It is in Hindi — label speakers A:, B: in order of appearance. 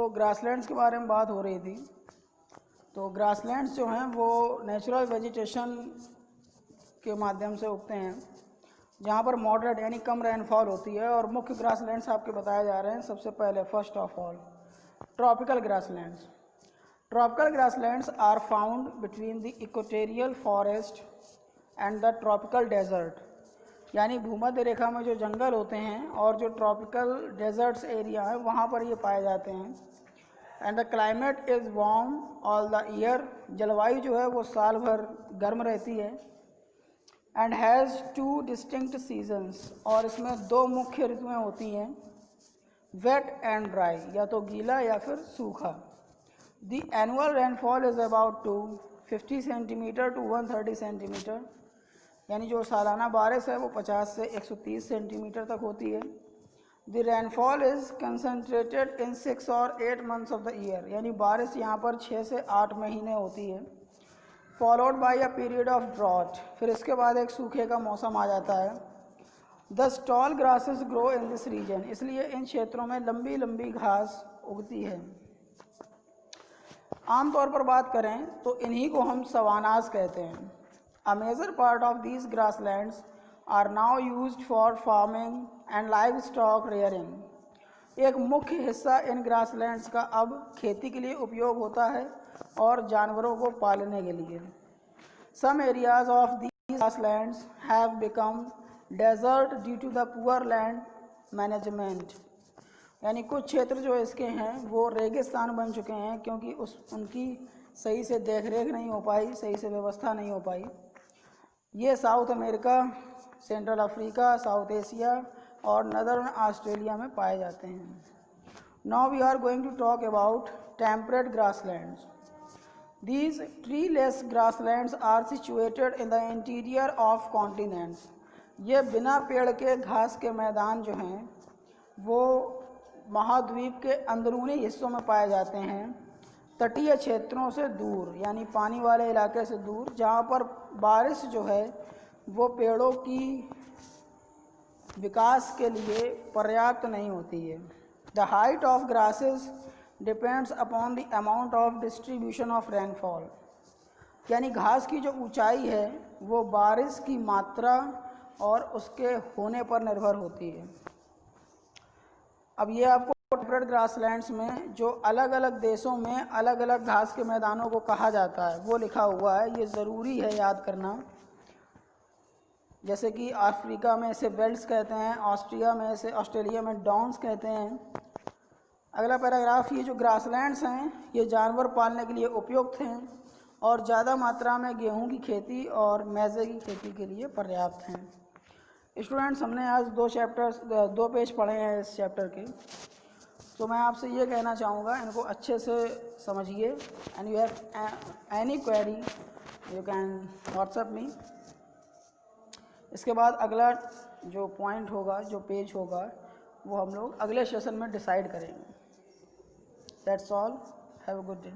A: ग्रासलैंड्स के बारे में बात हो रही थी। तो ग्रासलैंड्स जो हैं वो नेचुरल वेजिटेशन के माध्यम से उगते हैं, जहाँ पर मॉडरेट यानी कम रेनफॉल होती है। और मुख्य ग्रासलैंड्स आपके बताए जा रहे हैं। सबसे पहले first of all tropical grasslands. Tropical grasslands are found between the equatorial forest and the tropical desert, यानी भूमध्य रेखा में जो जंगल होते हैं और जो ट्रॉपिकल डेजर्ट्स एरिया है वहाँ पर ये पाए जाते हैं। And the climate is warm all the year, जलवायु जो है वो साल भर गर्म रहती है। एंड हैज़ 2 डिस्टिंक्ट सीजन्स, और इसमें 2 मुख्य ऋतुएं होती हैं, वेट एंड ड्राई, या तो गीला या फिर सूखा। The annual rainfall is about 250 centimetre to 130 centimetre, यानी जो सालाना बारिश है वो 50 से 130 सेंटीमीटर तक होती है। द रेनफॉल इज़ कंसनट्रेटेड इन 6 और 8 मंथ्स ऑफ द ईयर, यानी बारिश यहाँ पर 6 से 8 महीने होती है। Followed by a period of drought, फिर इसके बाद एक सूखे का मौसम आ जाता है। The tall grasses grow in this region, इसलिए इन क्षेत्रों में लंबी लंबी घास उगती है। आमतौर पर बात करें तो इन्हीं को हम सवानास कहते हैं। A major part of these grasslands are now used for farming and livestock rearing. एक मुख्य हिस्सा इन ग्रासलैंड्स का अब खेती के लिए उपयोग होता है और जानवरों को पालने के लिए। Some areas of these grasslands have become desert due to the poor land management. यानी कुछ क्षेत्र जो इसके हैं वो रेगिस्तान बन चुके हैं, क्योंकि उनकी सही से देखरेख नहीं हो पाई, सही से व्यवस्था नहीं हो पाई। ये South America, Central Africa, South Asia और नदर्न ऑस्ट्रेलिया में पाए जाते हैं। Now we are going to talk about temperate grasslands. These treeless grasslands are situated in the interior of continents. ये बिना पेड़ के घास के मैदान जो हैं वो महाद्वीप के अंदरूनी हिस्सों में पाए जाते हैं, तटीय क्षेत्रों से दूर, यानी पानी वाले इलाके से दूर, जहाँ पर बारिश जो है वो पेड़ों की विकास के लिए पर्याप्त नहीं होती है। The height of grasses depends upon the amount of distribution of rainfall, यानी घास की जो ऊंचाई है वो बारिश की मात्रा और उसके होने पर निर्भर होती है। अब ये आपको टेम्परेट ग्रासलैंड्स में जो अलग अलग देशों में अलग अलग घास के मैदानों को कहा जाता है वो लिखा हुआ है, ये ज़रूरी है याद करना। जैसे कि अफ्रीका में इसे वेल्ड्स कहते हैं, ऑस्ट्रेलिया में डॉन्स कहते हैं। अगला पैराग्राफ, ये जो ग्रासलैंड्स हैं ये जानवर पालने के लिए उपयुक्त हैं और ज़्यादा मात्रा में गेहूँ की खेती और मैज़े की खेती के लिए पर्याप्त हैं। स्टूडेंट्स, हमने आज 2 पेज पढ़े हैं इस चैप्टर के, तो मैं आपसे ये कहना चाहूँगा इनको अच्छे से समझिए। And you have any query you can WhatsApp me. इसके बाद अगला जो पॉइंट होगा, जो पेज होगा, वो हम लोग अगले सेशन में डिसाइड करेंगे। That's all, have a good day.